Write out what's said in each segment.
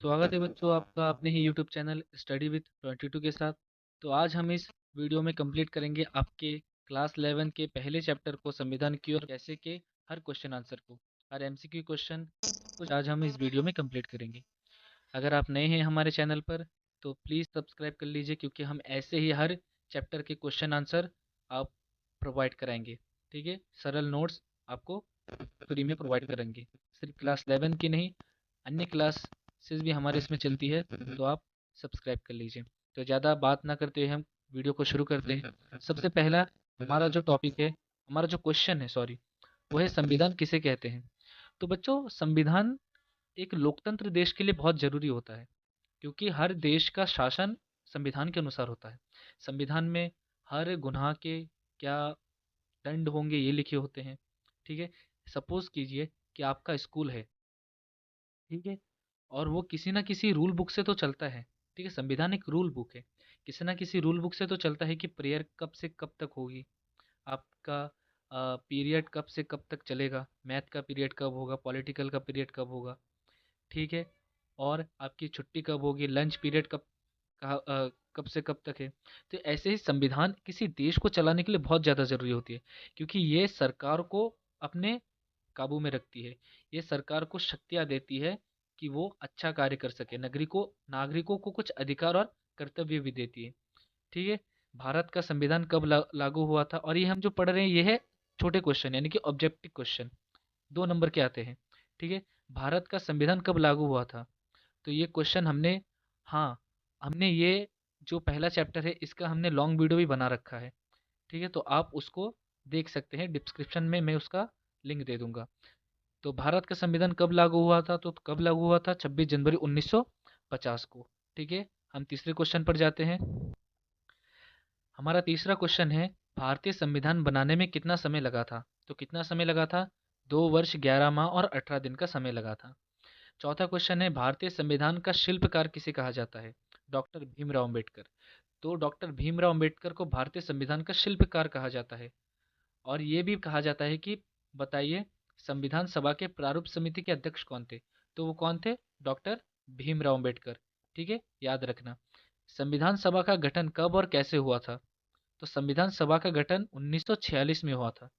स्वागत है बच्चों आपका अपने ही यूट्यूब चैनल स्टडी विथ 22 के साथ। तो आज हम इस वीडियो में कंप्लीट करेंगे आपके क्लास 11 के पहले चैप्टर को, संविधान की, और कैसे के हर क्वेश्चन आंसर को, हर एमसीक्यू क्वेश्चन कुछ आज हम इस वीडियो में कंप्लीट करेंगे। अगर आप नए हैं हमारे चैनल पर तो प्लीज़ सब्सक्राइब कर लीजिए, क्योंकि हम ऐसे ही हर चैप्टर के क्वेश्चन आंसर आप प्रोवाइड कराएंगे। ठीक है, सरल नोट्स आपको फ्री में प्रोवाइड करेंगे। सिर्फ क्लास 11 की नहीं, अन्य क्लासेस भी हमारे इसमें चलती है, तो आप सब्सक्राइब कर लीजिए। तो ज़्यादा बात ना करते हुए हम वीडियो को शुरू करते हैं। सबसे पहला हमारा जो टॉपिक है, हमारा जो क्वेश्चन है, सॉरी, वो है संविधान किसे कहते हैं। तो बच्चों, संविधान एक लोकतंत्र देश के लिए बहुत ज़रूरी होता है, क्योंकि हर देश का शासन संविधान के अनुसार होता है। संविधान में हर गुनाह के क्या दंड होंगे ये लिखे होते हैं। ठीक है, सपोज कीजिए कि आपका स्कूल है, ठीक है, और वो किसी ना किसी रूल बुक से तो चलता है। ठीक है, संविधान एक रूल बुक है, किसी ना किसी रूल बुक से तो चलता है कि प्रेयर कब से कब तक होगी, आपका पीरियड कब से कब तक चलेगा, मैथ का पीरियड कब होगा, पॉलिटिकल का पीरियड कब होगा। ठीक है, और आपकी छुट्टी कब होगी, लंच पीरियड कब से कब तक है। तो ऐसे ही संविधान किसी देश को चलाने के लिए बहुत ज़्यादा ज़रूरी होती है, क्योंकि ये सरकार को अपने काबू में रखती है। ये सरकार को शक्तियाँ देती है कि वो अच्छा कार्य कर सके, नागरिकों को कुछ अधिकार और कर्तव्य भी देती है। ठीक है, भारत का संविधान कब लागू हुआ था, और ये हम जो पढ़ रहे हैं ये है छोटे क्वेश्चन, यानी कि ऑब्जेक्टिव क्वेश्चन, 2 नंबर के आते हैं। ठीक है, भारत का संविधान कब लागू हुआ था, तो ये क्वेश्चन हमने, हाँ, हमने ये जो पहला चैप्टर है इसका हमने लॉन्ग वीडियो भी बना रखा है। ठीक है, तो आप उसको देख सकते हैं, डिस्क्रिप्शन में मैं उसका लिंक दे दूंगा। तो भारत का संविधान कब लागू हुआ था, तो कब लागू हुआ था, 26 जनवरी 1950 को। ठीक है, हम तीसरे क्वेश्चन पर जाते हैं। हमारा तीसरा क्वेश्चन है, भारतीय संविधान बनाने में कितना समय लगा था, तो कितना समय लगा था, 2 वर्ष 11 माह और 18 दिन का समय लगा था। चौथा क्वेश्चन है, भारतीय संविधान का शिल्पकार किसे कहा जाता है, डॉक्टर भीमराव अंबेडकर। तो डॉक्टर भीमराव अंबेडकर को भारतीय संविधान का शिल्पकार कहा जाता है। और ये भी कहा जाता है कि बताइए, संविधान सभा के प्रारूप समिति के अध्यक्ष कौन थे, तो वो कौन थे, डॉक्टर भीमराव अंबेडकर। ठीक है, याद रखना। संविधान सभा का गठन कब और कैसे हुआ था, तो संविधान सभा का गठन 1946 में हुआ था।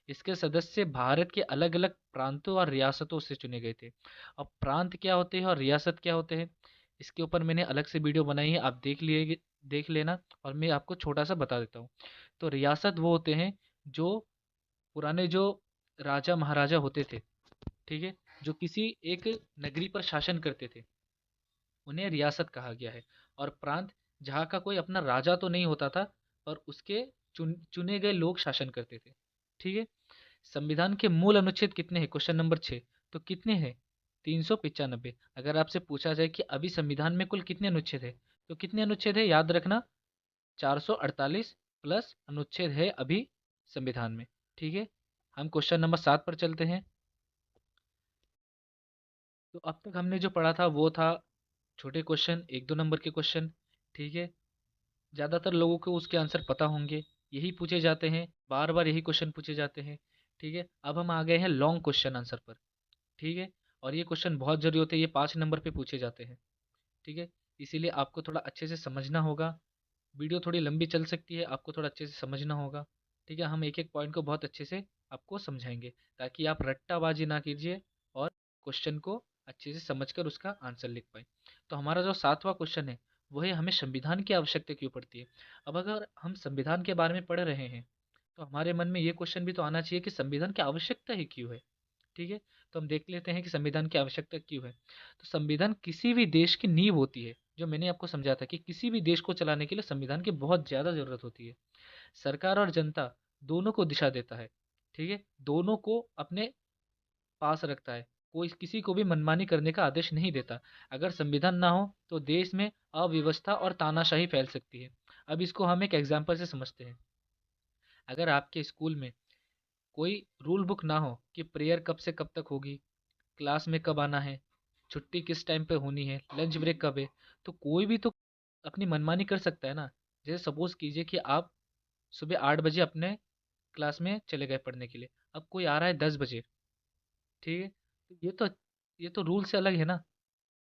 इसके सदस्य भारत के अलग अलग प्रांतों और रियासतों से चुने गए थे। अब प्रांत क्या होते हैं और रियासत क्या होते हैं, इसके ऊपर मैंने अलग से वीडियो बनाई है, आप देख लेना, और मैं आपको छोटा सा बता देता हूँ। तो रियासत वो होते हैं जो पुराने जो राजा महाराजा होते थे, ठीक है, जो किसी एक नगरी पर शासन करते थे, उन्हें रियासत कहा गया है। और प्रांत, जहाँ का कोई अपना राजा तो नहीं होता था, पर उसके चुने गए लोग शासन करते थे। ठीक है, संविधान के मूल अनुच्छेद कितने हैं, क्वेश्चन नंबर 6, तो कितने हैं, 395। अगर आपसे पूछा जाए कि अभी संविधान में कुल कितने अनुच्छेद है, तो कितने अनुच्छेद है, याद रखना, 448 प्लस अनुच्छेद है अभी संविधान में। ठीक है, हम क्वेश्चन नंबर 7 पर चलते हैं। तो अब तक हमने जो पढ़ा था वो था छोटे क्वेश्चन, 1-2 नंबर के क्वेश्चन। ठीक है, ज़्यादातर लोगों को उसके आंसर पता होंगे, यही पूछे जाते हैं, बार बार यही क्वेश्चन पूछे जाते हैं। ठीक है, अब हम आ गए हैं लॉन्ग क्वेश्चन आंसर पर। ठीक है, और ये क्वेश्चन बहुत ज़रूरी होते हैं, ये 5 नंबर पे पूछे जाते हैं। ठीक है, इसीलिए आपको थोड़ा अच्छे से समझना होगा, वीडियो थोड़ी लंबी चल सकती है, आपको थोड़ा अच्छे से समझना होगा। ठीक है, हम एक एक पॉइंट को बहुत अच्छे से आपको समझाएंगे, ताकि आप रट्टाबाजी ना कीजिए और क्वेश्चन को अच्छे से समझकर उसका आंसर लिख पाए। तो हमारा जो 7वां क्वेश्चन है वो है, हमें संविधान की आवश्यकता क्यों पड़ती है। अब अगर हम संविधान के बारे में पढ़ रहे हैं, तो हमारे मन में ये क्वेश्चन भी तो आना चाहिए कि संविधान की आवश्यकता ही क्यों है। ठीक है, तो हम देख लेते हैं कि संविधान की आवश्यकता क्यों है। तो संविधान किसी भी देश की नींव होती है, जो मैंने आपको समझा था कि किसी भी देश को चलाने के लिए संविधान की बहुत ज़्यादा ज़रूरत होती है। सरकार और जनता दोनों को दिशा देता है। ठीक है, दोनों को अपने पास रखता है, कोई किसी को भी मनमानी करने का आदेश नहीं देता। अगर संविधान ना हो तो देश में अव्यवस्था और तानाशाही फैल सकती है। अब इसको हम एक एग्जाम्पल से समझते हैं। अगर आपके स्कूल में कोई रूल बुक ना हो कि प्रेयर कब से कब तक होगी, क्लास में कब आना है, छुट्टी किस टाइम पे होनी है, लंच ब्रेक कब है, तो कोई भी तो अपनी मनमानी कर सकता है ना। जैसे सपोज कीजिए कि आप सुबह 8 बजे अपने क्लास में चले गए पढ़ने के लिए, अब कोई आ रहा है 10 बजे। ठीक है, तो ये तो रूल से अलग है ना।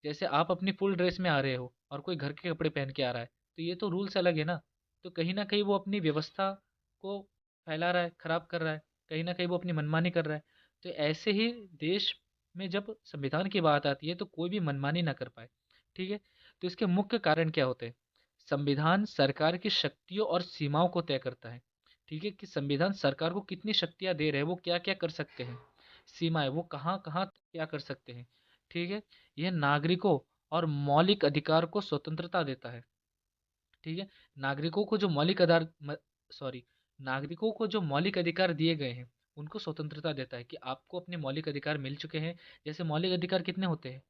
जैसे आप अपनी फुल ड्रेस में आ रहे हो और कोई घर के कपड़े पहन के आ रहा है, तो ये तो रूल्स अलग है ना। तो कहीं न कहीं वो अपनी व्यवस्था को फैला रहा है, खराब कर रहा है, कहीं न कहीं वो अपनी मनमानी कर रहा है। तो ऐसे ही देश में जब संविधान की बात आती है तो कोई भी मनमानी ना कर पाए, ठीक है? तो इसके मुख्य कारण क्या होते हैं? संविधान सरकार की शक्तियों और सीमाओं को तय करता है, ठीक है? कि संविधान सरकार को कितनी शक्तियाँ दे रहे हैं, वो क्या-क्या कर सकते हैं, सीमाएँ वो कहाँ-कहाँ क्या कर सकते हैं, ठीक है? यह नागरिकों और मौलिक अधिकार को स्वतंत्रता देता है, ठीक है? नागरिकों को जो मौलिक आधार सॉरी नागरिकों को जो मौलिक अधिकार दिए गए हैं, उनको स्वतंत्रता देता है कि आपको अपने मौलिक अधिकार मिल चुके हैं। जैसे मौलिक अधिकार कितने होते हैं?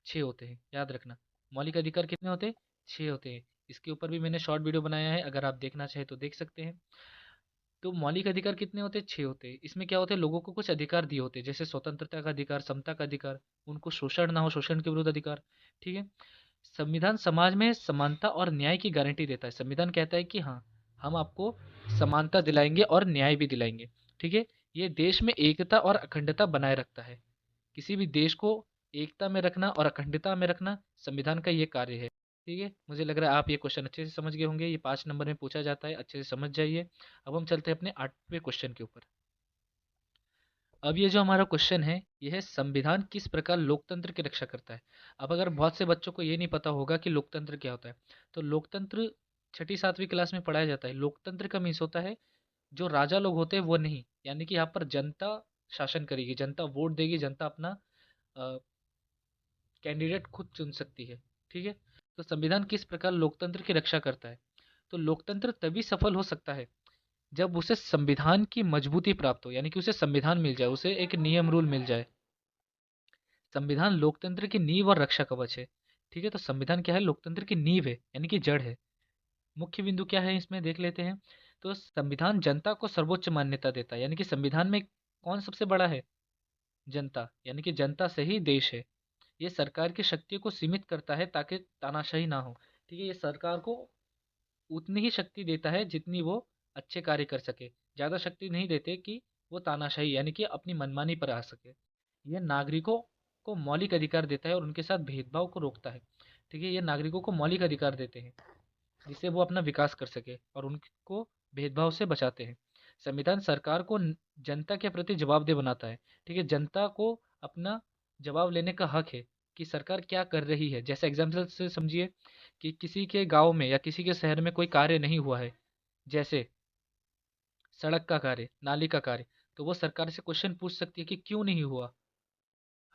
6 होते हैं, याद रखना। मौलिक अधिकार कितने होते हैं? 6 होते हैं। इसके ऊपर भी मैंने शॉर्ट वीडियो बनाया है, अगर आप देखना चाहें तो देख सकते हैं। तो मौलिक अधिकार कितने होते हैं? 6 होते हैं। इसमें क्या होता है, लोगों को कुछ अधिकार दिए होते हैं, जैसे स्वतंत्रता का अधिकार, समता का अधिकार, उनको शोषण ना हो, शोषण के विरुद्ध अधिकार, ठीक है? संविधान समाज में समानता और न्याय की गारंटी देता है। संविधान कहता है कि हाँ, हम आपको समानता दिलाएँगे और न्याय भी दिलाएँगे, ठीक है? ये देश में एकता और अखंडता बनाए रखता है। किसी भी देश को एकता में रखना और अखंडता में रखना संविधान का ये कार्य है, ठीक है? मुझे लग रहा है आप ये क्वेश्चन अच्छे से समझ गए होंगे। ये 5 नंबर में पूछा जाता है, अच्छे से समझ जाइए। अब हम चलते हैं अपने 8वें क्वेश्चन के ऊपर। अब ये जो हमारा क्वेश्चन है, ये है संविधान किस प्रकार लोकतंत्र की रक्षा करता है। अब अगर बहुत से बच्चों को ये नहीं पता होगा कि लोकतंत्र क्या होता है, तो लोकतंत्र छठी 7वीं क्लास में पढ़ाया जाता है। लोकतंत्र का मीन्स होता है जो राजा लोग होते हैं वो नहीं, यानी कि यहाँ पर जनता शासन करेगी, जनता वोट देगी, जनता अपना कैंडिडेट खुद चुन सकती है, ठीक है? तो संविधान किस प्रकार लोकतंत्र की रक्षा करता है? तो लोकतंत्र तभी सफल हो सकता है जब उसे संविधान की मजबूती प्राप्त हो, यानी कि उसे संविधान मिल जाए, उसे एक नियम रूल मिल जाए। संविधान लोकतंत्र की नींव और रक्षा कवच है, ठीक है? तो संविधान क्या है? लोकतंत्र की नींव है, यानी कि जड़ है। मुख्य बिंदु क्या है इसमें देख लेते हैं। तो संविधान जनता को सर्वोच्च मान्यता देता है, यानी कि संविधान में कौन सबसे बड़ा है? जनता, यानी कि जनता से ही देश है। ये सरकार की शक्तियों को सीमित करता है ताकि तानाशाही ना हो, ठीक है? ये सरकार को उतनी ही शक्ति देता है जितनी वो अच्छे कार्य कर सके। ज़्यादा शक्ति नहीं देते कि वो तानाशाही यानी कि अपनी मनमानी पर आ सके। ये नागरिकों को मौलिक अधिकार देता है और उनके साथ भेदभाव को रोकता है, ठीक है? ये नागरिकों को मौलिक अधिकार देते हैं जिससे वो अपना विकास कर सके और उनको भेदभाव से बचाते हैं। संविधान सरकार को जनता के प्रति जवाबदेह बनाता है, ठीक है? जनता को अपना जवाब लेने का हक है कि सरकार क्या कर रही है। जैसे एग्जाम्पल से समझिए कि किसी के गांव में या किसी के शहर में कोई कार्य नहीं हुआ है, जैसे सड़क का कार्य, नाली का कार्य, तो वो सरकार से क्वेश्चन पूछ सकती है कि क्यों नहीं हुआ,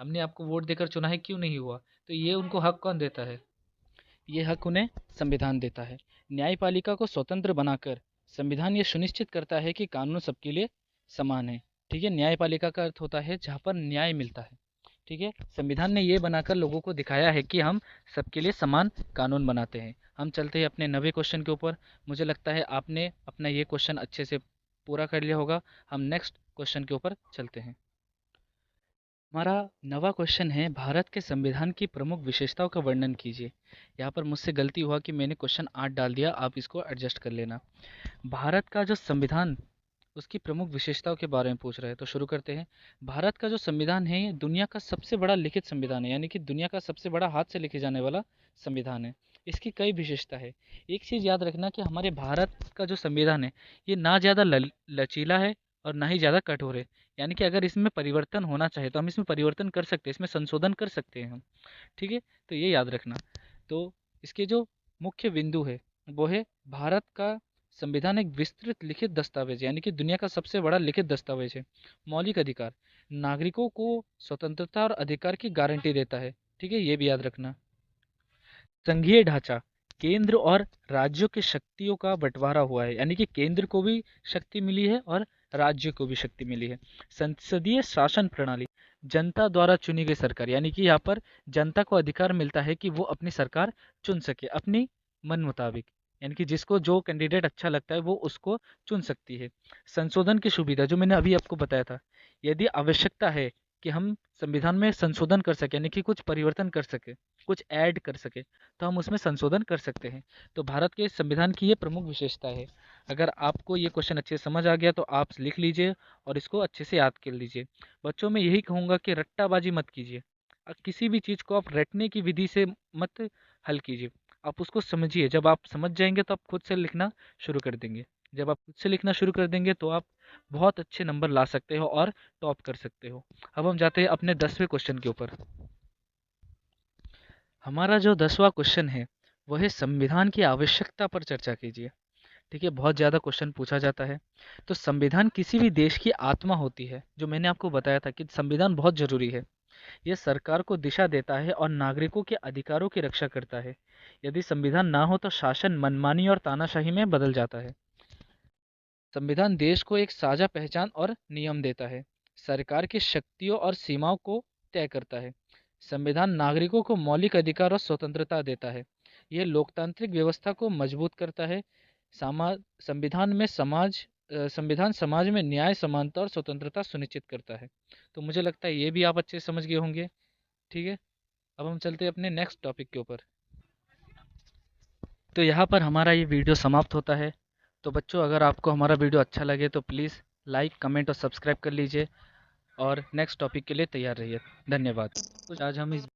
हमने आपको वोट देकर चुना है, क्यों नहीं हुआ। तो ये उनको हक कौन देता है? ये हक उन्हें संविधान देता है। न्यायपालिका को स्वतंत्र बनाकर संविधान ये सुनिश्चित करता है कि कानून सबके लिए समान है, ठीक है? न्यायपालिका का अर्थ होता है जहाँ पर न्याय मिलता है, ठीक है? संविधान ने ये बनाकर लोगों को दिखाया है कि हम सबके लिए समान कानून बनाते हैं। हम चलते हैं अपने 9वें क्वेश्चन के ऊपर। मुझे लगता है आपने अपना ये क्वेश्चन अच्छे से पूरा कर लिया होगा। हम नेक्स्ट क्वेश्चन के ऊपर चलते हैं। हमारा 9वां क्वेश्चन है, भारत के संविधान की प्रमुख विशेषताओं का वर्णन कीजिए। यहाँ पर मुझसे गलती हुआ कि मैंने क्वेश्चन 8 डाल दिया, आप इसको एडजस्ट कर लेना। भारत का जो संविधान, उसकी प्रमुख विशेषताओं के बारे में पूछ रहे हैं, तो शुरू करते हैं। भारत का जो संविधान है, ये दुनिया का सबसे बड़ा लिखित संविधान है, यानी कि दुनिया का सबसे बड़ा हाथ से लिखे जाने वाला संविधान है। इसकी कई विशेषता है। एक चीज़ याद रखना कि हमारे भारत का जो संविधान है, ये ना ज़्यादा लचीला है और ना ही ज़्यादा कठोर है। यानी कि अगर इसमें परिवर्तन होना चाहे तो हम इसमें परिवर्तन कर सकते हैं, इसमें संशोधन कर सकते हैं हम, ठीक है? तो ये याद रखना। तो इसके जो मुख्य बिंदु है वो है, भारत का संविधान एक विस्तृत लिखित दस्तावेज है, यानी कि दुनिया का सबसे बड़ा लिखित दस्तावेज है। मौलिक अधिकार, नागरिकों को स्वतंत्रता और अधिकार की गारंटी देता है, ठीक है? ये भी याद रखना। संघीय ढांचा, केंद्र और राज्यों की शक्तियों का बंटवारा हुआ है, यानी कि केंद्र को भी शक्ति मिली है और राज्य को भी शक्ति मिली है। संसदीय शासन प्रणाली, जनता द्वारा चुनी गई सरकार, यानी कि यहाँ पर जनता को अधिकार मिलता है कि वो अपनी सरकार चुन सके अपनी मन मुताबिक, यानी कि जिसको जो कैंडिडेट अच्छा लगता है वो उसको चुन सकती है। संशोधन की सुविधा, जो मैंने अभी आपको बताया था, यदि आवश्यकता है कि हम संविधान में संशोधन कर सकें, यानी कि कुछ परिवर्तन कर सके, कुछ ऐड कर सके, तो हम उसमें संशोधन कर सकते हैं। तो भारत के संविधान की ये प्रमुख विशेषता है। अगर आपको ये क्वेश्चन अच्छे से समझ आ गया तो आप लिख लीजिए और इसको अच्छे से याद कर लीजिए। बच्चों में यही कहूँगा कि रट्टाबाजी मत कीजिए। किसी भी चीज़ को आप रटने की विधि से मत हल कीजिए, आप उसको समझिए। जब आप समझ जाएंगे तो आप खुद से लिखना शुरू कर देंगे। जब आप खुद से लिखना शुरू कर देंगे तो आप बहुत अच्छे नंबर ला सकते हो और टॉप कर सकते हो। अब हम जाते हैं अपने 10वें क्वेश्चन के ऊपर। हमारा जो 10वां क्वेश्चन है वह है संविधान की आवश्यकता पर चर्चा कीजिए। ठीक है, बहुत ज़्यादा क्वेश्चन पूछा जाता है। तो संविधान किसी भी देश की आत्मा होती है, जो मैंने आपको बताया था कि संविधान बहुत ज़रूरी है। यह सरकार को दिशा देता है और नागरिकों के अधिकारों की रक्षा करता है। यदि संविधान ना हो तो शासन मनमानी और तानाशाही में बदल जाता है। संविधान देश को एक साझा पहचान और नियम देता है। सरकार की शक्तियों और सीमाओं को तय करता है। संविधान नागरिकों को मौलिक अधिकार और स्वतंत्रता देता है। यह लोकतांत्रिक व्यवस्था को मजबूत करता है। समाज संविधान में समाज संविधान समाज में न्याय, समानता और स्वतंत्रता सुनिश्चित करता है। तो मुझे लगता है ये भी आप अच्छे से समझ गए होंगे। ठीक है, अब हम चलते हैं अपने नेक्स्ट टॉपिक के ऊपर। तो यहाँ पर हमारा ये वीडियो समाप्त होता है। तो बच्चों, अगर आपको हमारा वीडियो अच्छा लगे तो प्लीज़ लाइक, कमेंट और सब्सक्राइब कर लीजिए और नेक्स्ट टॉपिक के लिए तैयार रहिए। धन्यवाद। कुछ आज हम इस